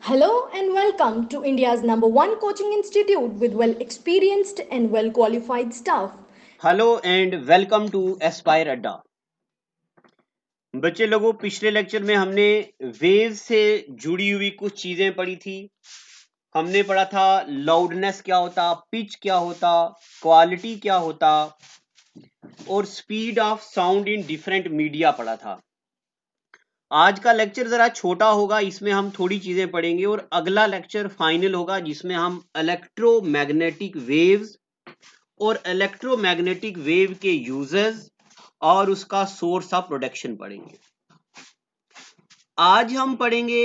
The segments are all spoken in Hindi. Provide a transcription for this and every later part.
Hello and welcome to India's number one coaching institute with well experienced and well qualified staff. Hello and welcome to Aspire Adda. बच्चे लोगों, पिछले लेक्चर में हमने वेव से जुड़ी हुई कुछ चीजें पढ़ी थी। हमने पढ़ा था लाउडनेस क्या होता, पिच क्या होता, क्वालिटी क्या होता और speed of sound in different media पढ़ा था। आज का लेक्चर जरा छोटा होगा, इसमें हम थोड़ी चीजें पढ़ेंगे और अगला लेक्चर फाइनल होगा जिसमें हम इलेक्ट्रोमैग्नेटिक वेव्स और इलेक्ट्रोमैग्नेटिक वेव के यूजेस और उसका सोर्स ऑफ प्रोडक्शन पढ़ेंगे। आज हम पढ़ेंगे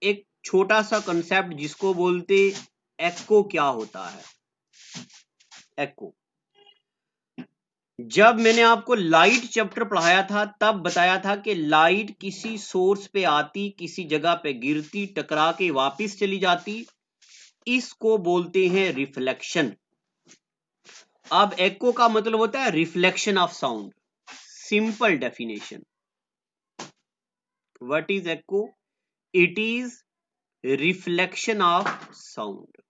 एक छोटा सा कंसेप्ट जिसको बोलते एको। क्या होता है एको? जब मैंने आपको लाइट चैप्टर पढ़ाया था तब बताया था कि लाइट किसी सोर्स पे आती, किसी जगह पे गिरती, टकरा के वापस चली जाती, इसको बोलते हैं रिफ्लेक्शन। अब एको का मतलब होता है reflection of sound. Simple definition, what is echo? It is reflection of sound.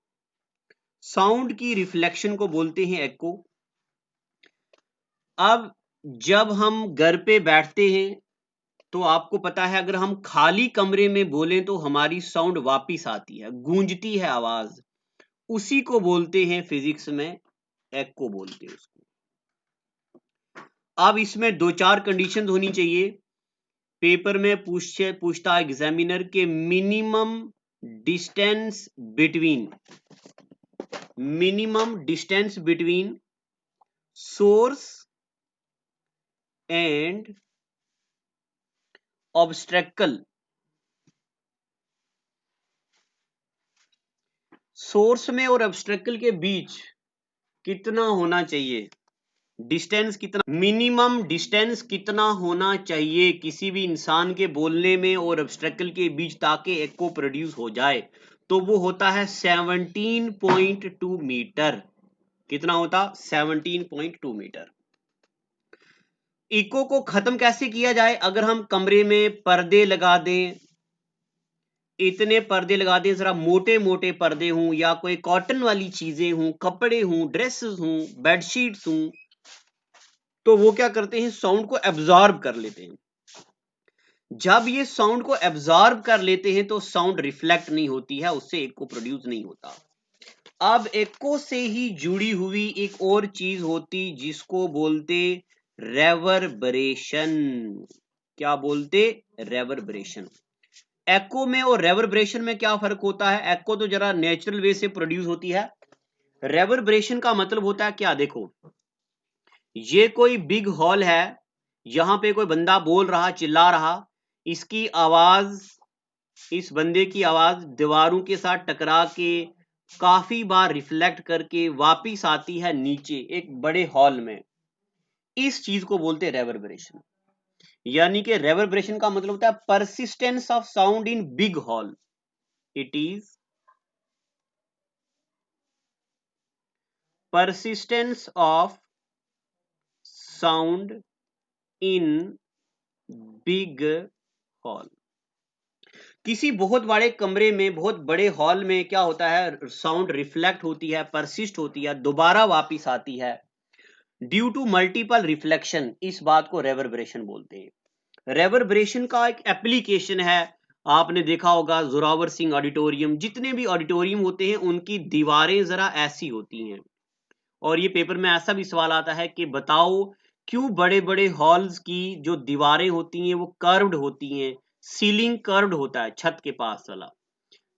Sound की रिफ्लेक्शन को बोलते हैं एको। अब जब हम घर पे बैठते हैं तो आपको पता है, अगर हम खाली कमरे में बोलें तो हमारी साउंड वापस आती है, गूंजती है आवाज, उसी को बोलते हैं फिजिक्स में एको बोलते हैं उसको। अब इसमें दो चार कंडीशन होनी चाहिए। पेपर में पूछता एग्जामिनर के minimum distance between source and obstacle. Source में और ऑब्स्ट्रैकल के बीच कितना होना चाहिए, डिस्टेंस कितना, मिनिमम डिस्टेंस कितना होना चाहिए किसी भी इंसान के बोलने में और ऑब्स्ट्रैकल के बीच ताकि एको प्रोड्यूस हो जाए, तो वो होता है 17.2 मीटर। कितना होता? 17.2 मीटर। इको को खत्म कैसे किया जाए? अगर हम कमरे में पर्दे लगा दें, इतने पर्दे लगा दें, जरा मोटे मोटे पर्दे हों या कोई कॉटन वाली चीजें हों, कपड़े हों, ड्रेसेस हों, बेडशीट्स हों, तो वो क्या करते हैं, साउंड को एब्जॉर्ब कर लेते हैं। जब ये साउंड को एब्जॉर्ब कर लेते हैं तो साउंड रिफ्लेक्ट नहीं होती है, उससे एको प्रोड्यूस नहीं होता। अब एको से ही जुड़ी हुई एक और चीज होती जिसको बोलते रेवर्बरेशन। क्या बोलते? रेवर्बरेशन। एको में और रेवर्बरेशन में क्या फर्क होता है? एको तो जरा नेचुरल वे से प्रोड्यूस होती है, रेवर्बरेशन का मतलब होता है क्या? देखो, ये कोई बिग हॉल है, यहां पे कोई बंदा बोल रहा, चिल्ला रहा, इसकी आवाज, इस बंदे की आवाज दीवारों के साथ टकरा के काफी बार रिफ्लेक्ट करके वापिस आती है नीचे एक बड़े हॉल में। इस चीज को बोलते हैं रेवर्बरेशन। यानी कि रेवर्बरेशन का मतलब होता है persistence of sound in big hall. It is persistence of sound in big hall। किसी बहुत बड़े कमरे में, बहुत बड़े हॉल में क्या होता है, साउंड रिफ्लेक्ट होती है, परसिस्ट होती है, दोबारा वापस आती है ड्यू टू मल्टीपल रिफ्लेक्शन। इस बात को रेवर्बरेशन बोलते हैं। रेवर्बरेशन का एक एप्लीकेशन है, आपने देखा होगा जोरावर सिंह ऑडिटोरियम, जितने भी ऑडिटोरियम होते हैं उनकी दीवारें जरा ऐसी होती हैं। और ये पेपर में ऐसा भी सवाल आता है कि बताओ क्यों बड़े बड़े हॉल्स की जो दीवारें होती हैं वो कर्व्ड होती हैं, सीलिंग कर्व्ड होता है छत के पास वाला?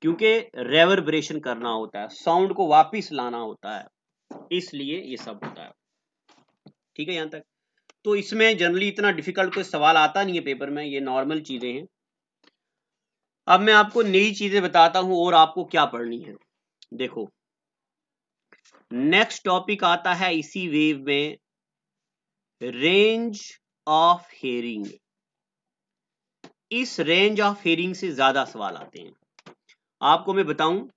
क्योंकि रेवर्बरेशन करना होता है, साउंड को वापस लाना होता है, इसलिए ये सब होता है। ठीक है यहां तक? तो इसमें जनरली इतना डिफिकल्ट कोई सवाल आता नहीं है पेपर में, ये नॉर्मल चीजें हैं। अब मैं आपको नई चीजें बताता हूं और आपको क्या पढ़नी है। देखो, नेक्स्ट टॉपिक आता है इसी वेव में, रेंज ऑफ हेयरिंग। इस रेंज ऑफ हेयरिंग से ज्यादा सवाल आते हैं। आपको मैं बताऊं,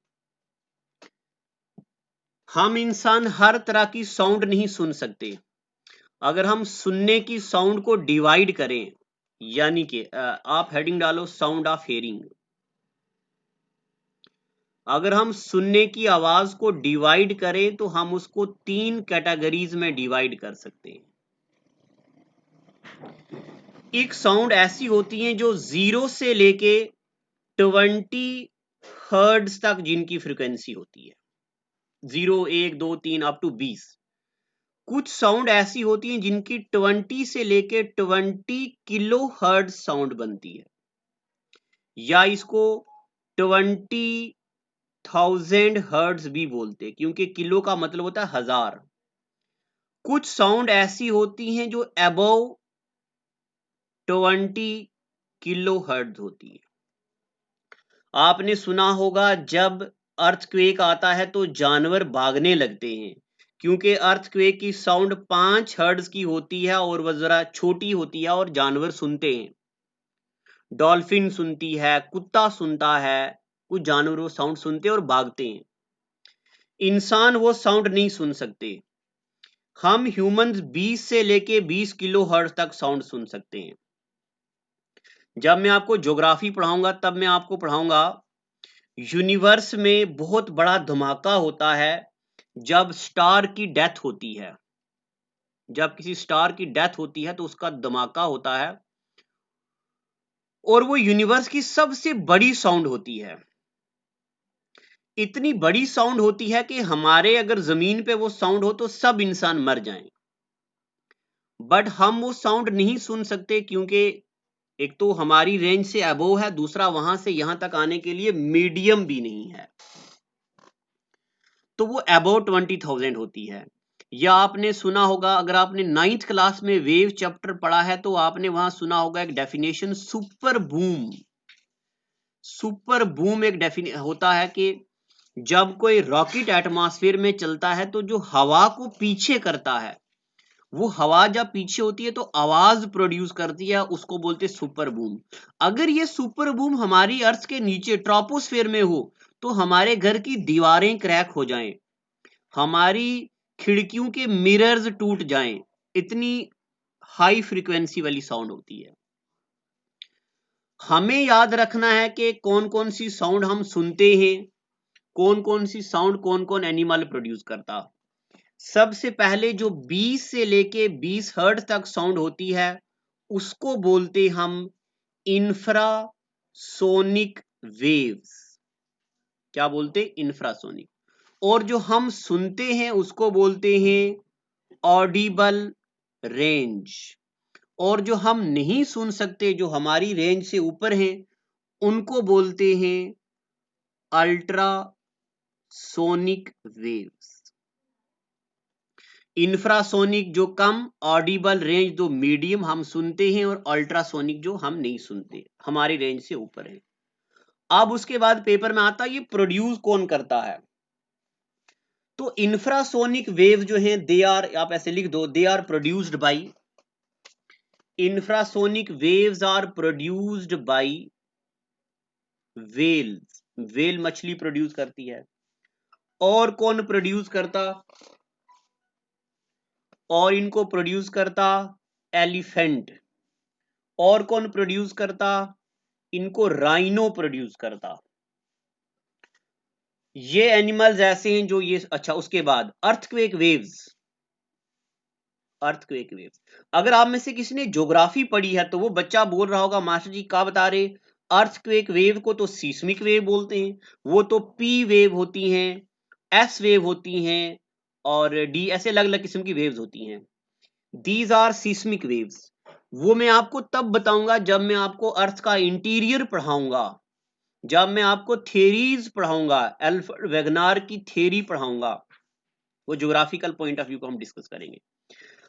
हम इंसान हर तरह की साउंड नहीं सुन सकते। अगर हम सुनने की साउंड को डिवाइड करें, यानी कि आप हेडिंग डालो साउंड ऑफ हेयरिंग, अगर हम सुनने की आवाज को डिवाइड करें तो हम उसको 3 कैटेगरीज में डिवाइड कर सकते हैं। एक साउंड ऐसी होती है जो 0 से लेके 20 हर्ट्ज तक जिनकी फ्रीक्वेंसी होती है, 0 1 2 3 अप टू 20। कुछ साउंड ऐसी होती हैं जिनकी 20 से लेके 20 किलो हर्ट्ज साउंड बनती है, या इसको 20,000 हर्ट्ज भी बोलते हैं, क्योंकि किलो का मतलब होता है हजार। कुछ साउंड ऐसी होती हैं जो अबव 20 किलो हर्ट्ज होती है। आपने सुना होगा जब अर्थक्वेक आता है तो जानवर भागने लगते हैं, क्योंकि अर्थक्वेक की साउंड 5 हर्ट्ज की होती है और वह जरा छोटी होती है और जानवर सुनते हैं। डॉल्फिन सुनती है, कुत्ता सुनता है, कुछ जानवर वो साउंड सुनते हैं और भागते हैं। इंसान वो साउंड नहीं सुन सकते। हम ह्यूमंस 20 से लेके 20 किलो हर्ट्ज तक साउंड सुन सकते हैं। जब मैं आपको ज्योग्राफी पढ़ाऊंगा तब मैं आपको पढ़ाऊंगा यूनिवर्स में बहुत बड़ा धमाका होता है जब स्टार की डेथ होती है। जब किसी स्टार की डेथ होती है तो उसका धमाका होता है, और वो यूनिवर्स की सबसे बड़ी साउंड होती है। इतनी बड़ी साउंड होती है कि हमारे अगर जमीन पे वो साउंड हो तो सब इंसान मर जाएं, बट हम वो साउंड नहीं सुन सकते, क्योंकि एक तो हमारी रेंज से अबोव है, दूसरा वहां से यहां तक आने के लिए मीडियम भी नहीं है, तो वो अबोव 20,000 होती है। या आपने सुना होगा, अगर आपने 9th क्लास में वेव चैप्टर पढ़ा है तो आपने वहां सुना होगा एक definition super boom. Super boom एक डेफिनेशन होता है कि जब कोई रॉकेट एटमॉस्फेयर में चलता है तो जो हवा को पीछे करता है, वो हवा जब पीछे होती है तो आवाज प्रोड्यूस करती है, उसको बोलते हैं सुपर बूम। अगर ये सुपर बूम हमारी अर्थ के नीचे ट्रोपोस्फेयर में हो तो हमारे घर की दीवारें क्रैक हो जाएं, हमारी खिड़कियों के मिरर्स टूट जाएं, इतनी हाई फ्रीक्वेंसी वाली साउंड होती है। हमें याद रखना है कि कौन कौन सी साउंड हम सुनते हैं, कौन कौन सी साउंड कौन कौन एनिमल प्रोड्यूस करता। सबसे पहले जो 20 से लेके 20 हर्ट्ज तक साउंड होती है उसको बोलते हम इंफ्रासोनिक वेव्स। क्या बोलते? इंफ्रासोनिक। और जो हम सुनते हैं उसको बोलते हैं ऑडिबल रेंज। और जो हम नहीं सुन सकते, जो हमारी रेंज से ऊपर हैं, उनको बोलते हैं अल्ट्रासोनिक वेव्स। इंफ्रासोनिक जो कम, ऑडिबल रेंज जो मीडियम हम सुनते हैं, और अल्ट्रासोनिक जो हम नहीं सुनते, हमारी रेंज से ऊपर है। अब उसके बाद पेपर में आता है ये प्रोड्यूस कौन करता है। तो इंफ्रासोनिक वेव जो हैं दे आर, आप ऐसे लिख दो, they are produced by, infrasonic waves are produced by whales. Whale मछली प्रोड्यूस करती है। और कौन प्रोड्यूस करता? और इनको प्रोड्यूस करता एलिफेंट। और कौन प्रोड्यूस करता? इनको राइनो प्रोड्यूस करता। ये एनिमल्स ऐसे हैं जो ये, अच्छा उसके बाद अर्थक्वेक वेव्स। अर्थक्वेक वेव्स, अगर आप में से किसी ने ज्योग्राफी पढ़ी है तो वो बच्चा बोल रहा होगा मास्टर जी क्या बता रहे, अर्थक्वेक वेव को तो सीस्मिक वेव बोलते हैं, वो तो पी वेव होती हैं, एस वेव होती हैं, और डी, ऐसे अलग अलग किस्म की वेव्स होती हैं। These are seismic waves. वो मैं आपको तब बताऊंगा जब मैं आपको अर्थ का इंटीरियर पढ़ाऊंगा, जब मैं आपको थ्योरीज पढ़ाऊंगा, अल्फ्रेड वेगनार की थ्योरी पढ़ाऊंगा, वो ज्योग्राफिकल पॉइंट ऑफ व्यू को हम डिस्कस करेंगे।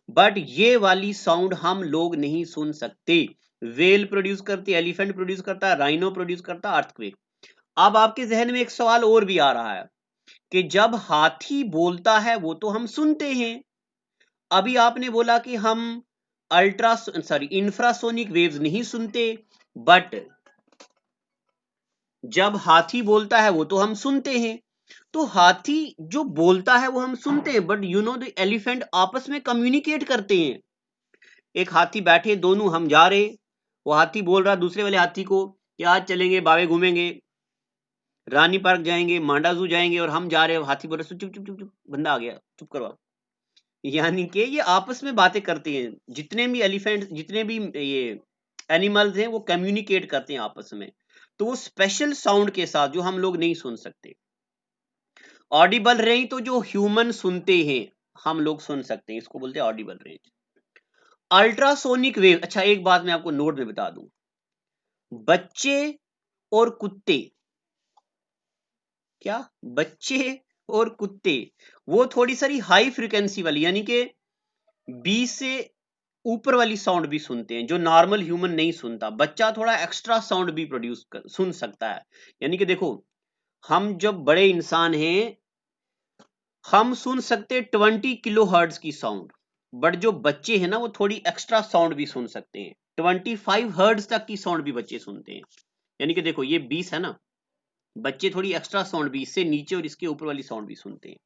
बट ये वाली साउंड हम लोग नहीं सुन सकते। वेल प्रोड्यूस करती, एलिफेंट प्रोड्यूस करता है, राइनो प्रोड्यूस करता है, अर्थक्वेक। अब आपके जहन में एक सवाल और भी आ रहा है कि जब हाथी बोलता है वो तो हम सुनते हैं, अभी आपने बोला कि हम इंफ्रासोनिक वेव्स नहीं सुनते, बट जब हाथी बोलता है वो तो हम सुनते हैं। तो हाथी जो बोलता है वो हम सुनते हैं, but you know the elephant आपस में कम्युनिकेट करते हैं। एक हाथी बैठे, दोनों हम जा रहे, वो हाथी बोल रहा दूसरे वाले हाथी को कि आज चलेंगे, बावे घूमेंगे, रानी पार्क जाएंगे, मांडा जू जाएंगे और हम जा रहे हैं हाथी बोले चुप चुप चुप चुप, बंदा आ गया, चुप करवाओ। यानी कि ये आपस में बातें करते हैं, जितने भी एलिफेंट, जितने भी ये एनिमल्स हैं वो कम्युनिकेट करते हैं आपस में, तो वो स्पेशल साउंड के साथ जो हम लोग नहीं सुन सकते। ऑडिबल रेंज तो जो ह्यूमन सुनते हैं हम लोग सुन सकते हैं, इसको बोलते हैं ऑडिबल रेंज। अल्ट्रासोनिक वेव, अच्छा एक बात मैं आपको नोट में बता दूं, बच्चे और कुत्ते, क्या बच्चे और कुत्ते वो थोड़ी सारी हाई फ्रीक्वेंसी वाली यानी कि 20 से ऊपर वाली साउंड भी सुनते हैं जो नॉर्मल ह्यूमन नहीं सुनता। बच्चा थोड़ा एक्स्ट्रा साउंड भी सुन सकता है। यानी कि देखो, हम जब बड़े इंसान हैं हम सुन सकते 20 किलो हर्ट्ज की साउंड, बट जो बच्चे हैं ना वो थोड़ी एक्स्ट्रा साउंड भी सुन सकते हैं, 25 हर्ट्ज तक की साउंड भी बच्चे सुनते हैं। यानी कि देखो ये 20 है ना, बच्चे थोड़ी एक्स्ट्रा साउंड भी, इससे नीचे और इसके ऊपर वाली साउंड भी सुनते हैं।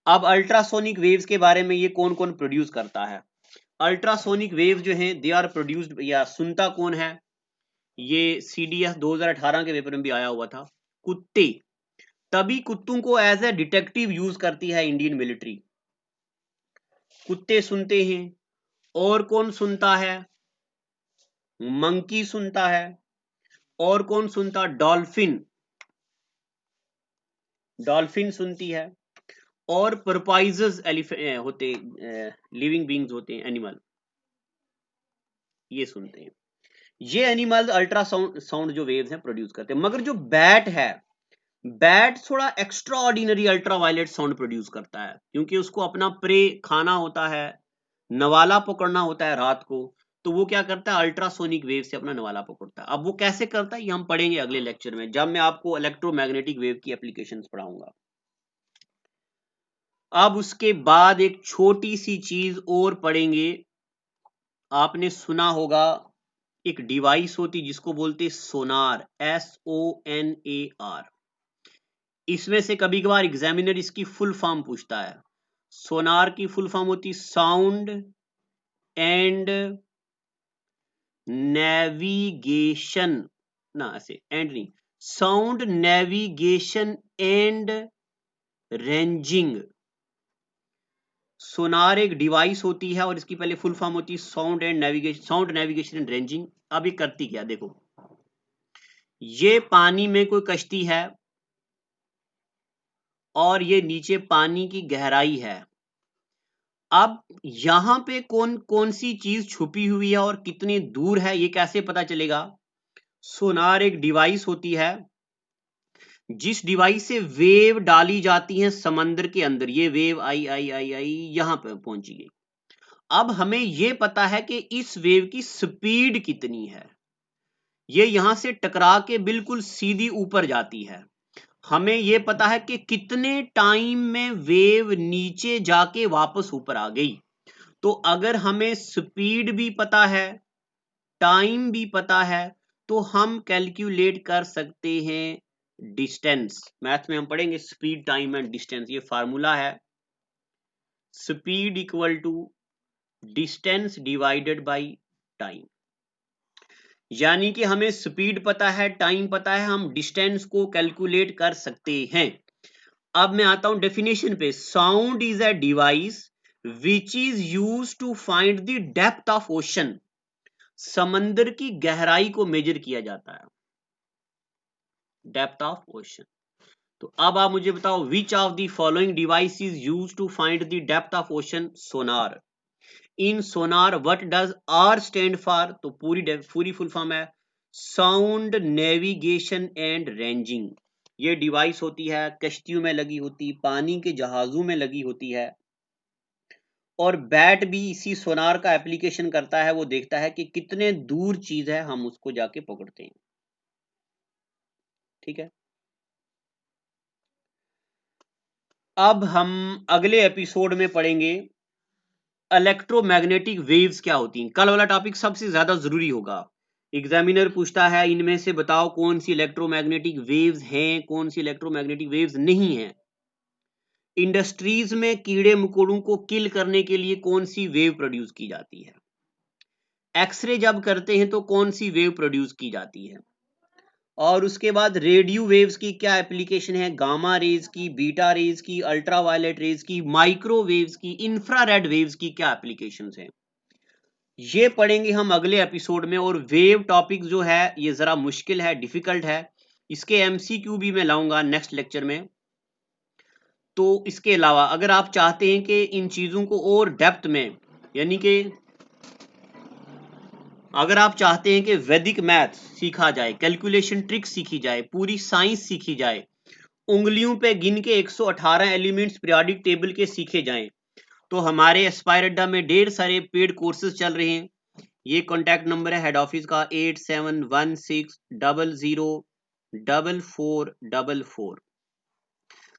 अब अल्ट्रासोनिक वेव्स के बारे में, ये कौन कौन प्रोड्यूस करता है? अल्ट्रासोनिक वेव्स जो हैं दे आर प्रोड्यूस्ड, या सुनता कौन है? ये CDS 2018 के पेपर में भी आया हुआ था, कुत्ते। तभी कुत्तों को एज ए डिटेक्टिव यूज करती है इंडियन मिलिट्री। कुत्ते सुनते हैं। और कौन सुनता है? मंकी सुनता है। और कौन सुनता? डॉल्फिन, डॉल्फिन सुनती है। और परपाइजर्स होते, लिविंग बींग्स होते हैं, एनिमल, ये सुनते हैं। ये एनिमल्स अल्ट्रासाउंड साउंड जो वेव्स हैं प्रोड्यूस करते हैं। मगर जो बैट है, बैट थोड़ा extra ordinary ultraviolet sound produce करता है, क्योंकि उसको अपना प्रे खाना होता है, नवाला पकड़ना होता है रात को, तो वो क्या करता है, अल्ट्रासोनिक वेव से अपना नवाला पकड़ता है। अब वो कैसे करता है ये हम पढ़ेंगे अगले लेक्चर में, जब मैं आपको इलेक्ट्रोमैग्नेटिक वेव की एप्लीकेशंस पढ़ाऊंगा। अब उसके बाद एक छोटी सी चीज और पढ़ेंगे, आपने सुना होगा एक डिवाइस होती जिसको बोलते सोनार, SONAR। इसमें से कभी कभार एग्जामिनर इसकी फुल फॉर्म पूछता है। सोनार की फुल फॉर्म होती साउंड एंड नेविगेशन, ना ऐसे एंड नहीं, साउंड नेविगेशन एंड रेंजिंग। सोनार एक डिवाइस होती है और इसकी पहले फुल फॉर्म होती है साउंड नेविगेशन एंड रेंजिंग। अब ये करती क्या, देखो, ये पानी में कोई कश्ती है और ये नीचे पानी की गहराई है। अब यहां पे कौन कौन सी चीज छुपी हुई है और कितनी दूर है ये कैसे पता चलेगा? सोनार एक डिवाइस होती है जिस डिवाइस से वेव डाली जाती है समंदर के अंदर। ये वेव आई आई आई आई यहां पे पहुंची गई। अब हमें ये पता है कि इस वेव की स्पीड कितनी है। ये यहां से टकरा के बिल्कुल सीधी ऊपर जाती है। हमें ये पता है कि कितने टाइम में वेव नीचे जाके वापस ऊपर आ गई। तो अगर हमें स्पीड भी पता है, टाइम भी पता है, तो हम कैलकुलेट कर सकते हैं डिस्टेंस। मैथ में हम पढ़ेंगे स्पीड, टाइम एंड डिस्टेंस। ये फार्मूला है, speed equal to distance divided by time. यानी कि हमें स्पीड पता है, टाइम पता है, हम डिस्टेंस को कैलकुलेट कर सकते हैं। अब मैं आता हूं डेफिनेशन पे। Sound is a device which is used to find the depth of ocean. समंदर की गहराई को मेजर किया जाता है, डेप्थ ऑफ ओशन। तो अब आप मुझे बताओ, which of the following device is used to find the depth of ocean? Sonar. In sonar what does R stand for? तो पूरी फुल फॉर्म है साउंड नेविगेशन एंड रेंजिंग। ये डिवाइस होती है, कश्तियों में लगी होती, पानी के जहाजों में लगी होती है। और बैट भी इसी सोनार का एप्लीकेशन करता है, वो देखता है कि कितने दूर चीज है, हम उसको जाके पकड़ते हैं। ठीक है। अब हम अगले एपिसोड में पढ़ेंगे इलेक्ट्रोमैग्नेटिक वेव्स क्या होती हैं। कल वाला टॉपिक सबसे ज्यादा जरूरी होगा। एग्जामिनर पूछता है इनमें से बताओ कौन सी इलेक्ट्रोमैग्नेटिक वेव्स हैं, कौन सी इलेक्ट्रोमैग्नेटिक वेव्स नहीं हैं। इंडस्ट्रीज में कीड़े मकोड़ों को किल करने के लिए कौन सी वेव प्रोड्यूस की जाती है। एक्सरे जब करते हैं तो कौन सी वेव प्रोड्यूस की जाती है। और उसके बाद रेडियो वेव्स की क्या एप्लीकेशन है, गामा रेज की, बीटा रेज की, अल्ट्रावायलेट रेज की, माइक्रोवेव्स की, इंफ्रारेड वेव्स की क्या एप्लीकेशंस हैं, ये पढ़ेंगे हम अगले एपिसोड में। और वेव टॉपिक जो है ये जरा मुश्किल है, डिफिकल्ट है, इसके एमसीक्यू भी मैं लाऊंगा नेक्स्ट लेक्चर में। तो इसके अलावा अगर आप चाहते हैं कि इन चीजों को और डेप्थ में, यानी कि अगर आप चाहते हैं कि वैदिक मैथ सीखा जाए, कैलकुलेशन ट्रिक सीखी जाए, पूरी साइंस सीखी जाए, उंगलियों पे गिन के 118 एलिमेंट्स पीरियोडिक टेबल के सीखे जाएं, तो हमारे एस्पायर अड्डा में ढेर सारे पेड कोर्सेज चल रहे हैं। ये कॉन्टैक्ट नंबर है हेड ऑफिस का 8716004444।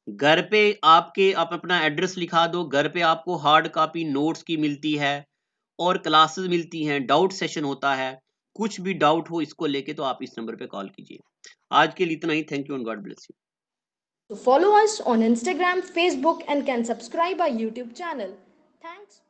घर पे आपके आप अपना एड्रेस लिखा दो, घर पे आपको हार्ड कॉपी नोट्स की मिलती है और क्लासेस मिलती हैं, डाउट सेशन होता है। कुछ भी डाउट हो इसको लेके तो आप इस नंबर पे कॉल कीजिए। आज के लिए इतना ही। Thank you and God bless you. So follow us on Instagram, Facebook, and can subscribe our YouTube channel. Thanks.